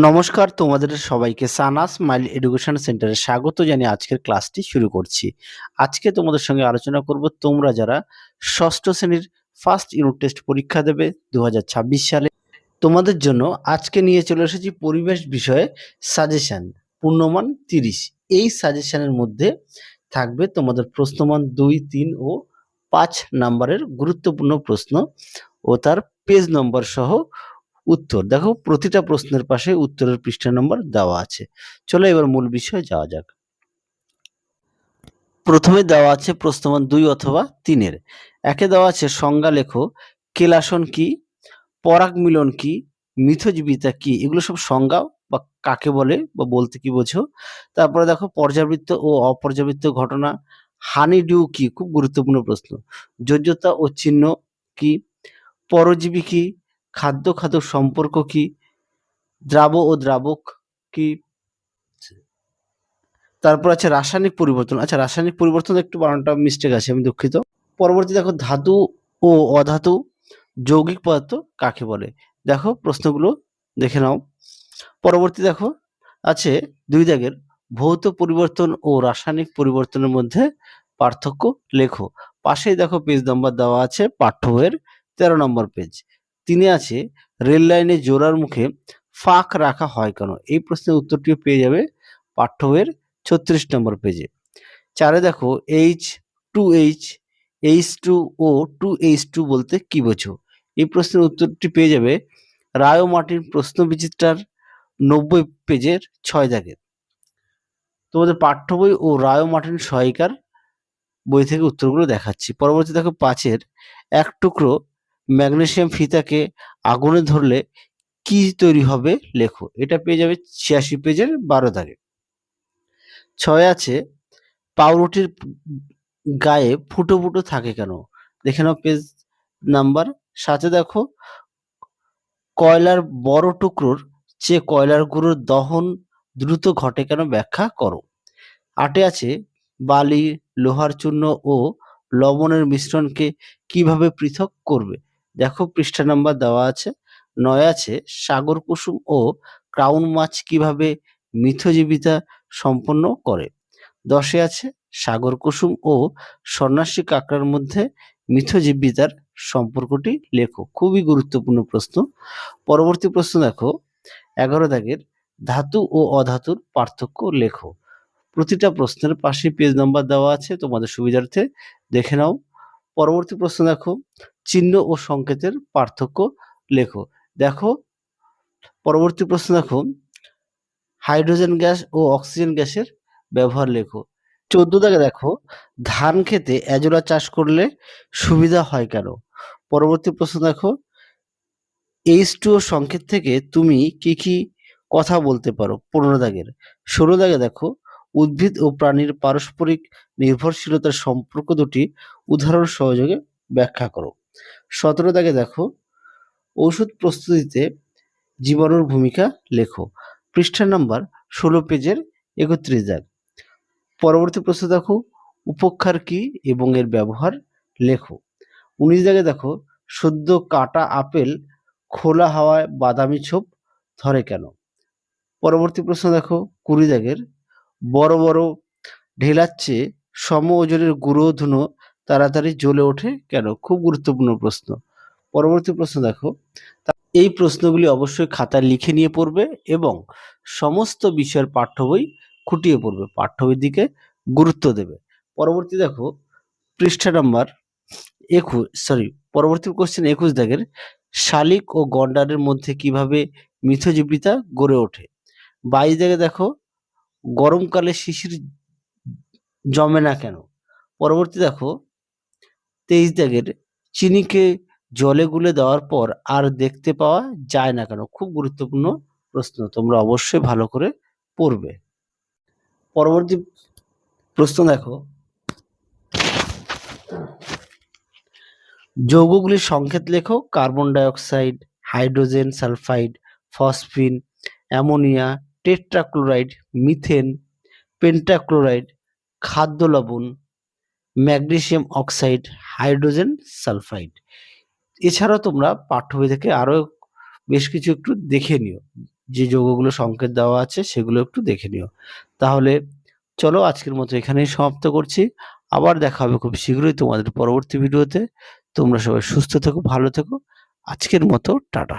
নমস্কার, তোমাদের সবাইকে সানা স্মাইল এডুকেশন সেন্টারে স্বাগত জানিয়ে আজকের ক্লাসটি শুরু করছি। আজকে তোমাদের সঙ্গে আলোচনা করব তোমরা যারা ষষ্ঠ শ্রেণীর ফার্স্ট ইউনিট টেস্ট পরীক্ষা দেবে 2026 সালে। তোমাদের জন্য আজকে নিয়ে চলে এসেছি পরিবেশ বিষয়ে সাজেশন, পূর্ণমান 30। এই সাজেশনের মধ্যে থাকবে তোমাদের প্রশ্নমান 2, 3 ও 5 নাম্বারের গুরুত্বপূর্ণ প্রশ্ন ও তার পেজ নম্বর সহ উত্তর। দেখো, প্রতিটা প্রশ্নের পাশে উত্তরের পৃষ্ঠা নম্বর দেওয়া আছে। চলো এবার মূল বিষয়ে যাওয়া যাক। প্রথমে দেওয়া আছে প্রশ্নমান 2 অথবা 3-এর। একে দেওয়া আছে সংজ্ঞা লেখো, কেলাসন কি, পরাগ মিলন কি, মিথজীবিতা কি। এগুলো সব সংজ্ঞা বা কাকে বলে বা বলতে কি বোঝো। তারপরে দেখো পর্যাবৃত্ত ও অপর্যাবৃত্ত ঘটনা, হানি ডিউ কি, খুব গুরুত্বপূর্ণ প্রশ্ন। যোজ্যতা ও চিহ্ন কি, পরজীবী কি, খাদ্য খাদ্য সম্পর্ক কি, দ্রাব ও দ্রাবক কি। তারপর আছে রাসায়নিক পরিবর্তন। আচ্ছা, রাসায়নিক পরিবর্তন একটু বানানটা মিস্টেক আছে, আমি দুঃখিত। পরবর্তী দেখো ধাতু ও অধাতু যৌগিক পদার্থ কাকে বলে। দেখো প্রশ্নগুলো দেখে নাও। পরবর্তী দেখো আছে 2 দাগের ভৌত পরিবর্তন ও রাসায়নিক পরিবর্তনের মধ্যে পার্থক্য লেখো। পাশেই দেখো পেজ নাম্বার দেওয়া আছে, পাঠ্য বইয়ের 13 নম্বর পেজ। 3-এ আছে রেল লাইনে জোড়ার মুখে ফাঁক রাখা হয় কেন। এই প্রশ্নের উত্তরটিও পেয়ে যাবে পাঠ্য বইয়ের 36 নম্বর পেজে। 4-এ দেখো H2H, H2O, 2H2 বলতে কি বোঝো। এই প্রশ্নের উত্তরটি পেয়ে যাবে রায় ও মার্টিন প্রশ্নবিচিত্রার 90 পেজের 6 দাগের। তোমাদের পাঠ্য বই ও রায় ও মার্টিন সহায়িকার বই থেকে উত্তরগুলো দেখাচ্ছি। পরবর্তী দেখো 5-এর এক টুকরো ম্যাগনেসিয়াম ফিতাকে আগুনে ধরলে কি তৈরি হবে লেখো। এটা পেয়ে যাবে 86 পেজের 12 দাগে। 6-এ আছে পাউরুটির গায়ে ফুটো ফুটো থাকে কেন। দেখে নাও পেজ নাম্বার 7-এ দেখো কয়লার বড় টুকরোর চেয়ে কয়লার গুঁড়োর দহন দ্রুত ঘটে কেন, ব্যাখ্যা করো। 8-এ আছে বালি, লোহার চূর্ণ ও লবণের মিশ্রণকে কিভাবে পৃথক করবে। দেখো পৃষ্ঠা নাম্বার দেওয়া আছে। 9-এ আছে সাগর কুসুম ও ক্রাউন মাছ কিভাবে মিথজীবিতা সম্পন্ন করে। 10-এ আছে সাগর কুসুম ও সন্ন্যাসী কাঁকড়ার মধ্যে মিথজীবিতার সম্পর্কটি লেখো। খুবই গুরুত্বপূর্ণ প্রশ্ন। পরবর্তী প্রশ্ন দেখো 11 দাগের ধাতু ও অধাতুর পার্থক্য লেখো। প্রতিটা প্রশ্নের পাশে পেজ নাম্বার দেওয়া আছে, তোমাদের সুবিধার্থে দেখে নাও। পরবর্তী প্রশ্ন দেখো চিহ্ন ও সংকেতের পার্থক্য লেখো। দেখো পরবর্তী প্রশ্ন দেখো হাইড্রোজেন গ্যাস ও অক্সিজেন গ্যাসের ব্যবহার লেখো। 14 দাগে দেখো ধান খেতে এজোলা চাষ করলে সুবিধা হয় কেন। পরবর্তী প্রশ্ন দেখো H2O সংকেত থেকে তুমি কি কি কথা বলতে পারো। 15 দাগের। 16 দাগে দেখো উদ্ভিদ ও প্রাণীর পারস্পরিক নির্ভরশীলতার সম্পর্ক দুটি উদাহরণ সহযোগে ব্যাখ্যা করো। 17 দাগে দেখো ঔষধ প্রস্তুতিতে জীবাণুর ভূমিকা লেখো। পৃষ্ঠা নাম্বার 16 পেজের 31 দাগ। পরবর্তী প্রশ্ন দেখো উপক্ষার কি এবং এর ব্যবহার লেখো। 19 দাগে দেখো সদ্য কাটা আপেল খোলা হাওয়ায় বাদামি ছোপ ধরে কেন। পরবর্তী প্রশ্ন দেখো 20 দাগের বড় বড় ঢেলার চেয়ে সম ওজনের গুঁড়ো ধুনো তাড়াতাড়ি জ্বলে ওঠে কেন। খুব গুরুত্বপূর্ণ প্রশ্ন। পরবর্তী প্রশ্ন দেখো এই প্রশ্নগুলি অবশ্যই খাতায় লিখে নিয়ে পড়বে এবং সমস্ত বিষয়ের পাঠ্য বই খুঁটিয়ে পড়বে, পাঠ্য বইয়ের দিকে গুরুত্ব দেবে। পরবর্তী দেখো পৃষ্ঠা নাম্বার 21, পরবর্তী কোশ্চেন 21 দাগের শালিক ও গন্ডারের মধ্যে কিভাবে মিথজীবিতা গড়ে ওঠে। 22 দাগে দেখো গরমকালে শিশির জমে না কেন। পরবর্তী দেখো 23 দাগের চিনিকে জলে গুলে দেওয়ার পর আর দেখতে পাওয়া যায় না কেন। খুব গুরুত্বপূর্ণ প্রশ্ন, তোমরা অবশ্যই ভালো করে পড়বে। পরবর্তী প্রশ্ন দেখো যৌগগুলির সংকেত লেখো। Carbon dioxide, hydrogen sulphide, phosphine, ammonia, tetrachloride, methane, pentachloride, খাদ্য লবণ, ম্যাগনেসিয়াম অক্সাইড, হাইড্রোজেন সালফাইড। এছাড়াও তোমরা পাঠ্য বই থেকে আরো বেশ কিছু একটু দেখে নিও। যে যৌগগুলো সংকেত দেওয়া আছে সেগুলো একটু দেখে নিও। তাহলে চলো আজকের মতো এখানেই সমাপ্ত করছি। আবার দেখা হবে খুব শীঘ্রই তোমাদের পরবর্তী ভিডিওতে। তোমরা সবাই সুস্থ থেকো, ভালো থেকো। আজকের মতো টাটা।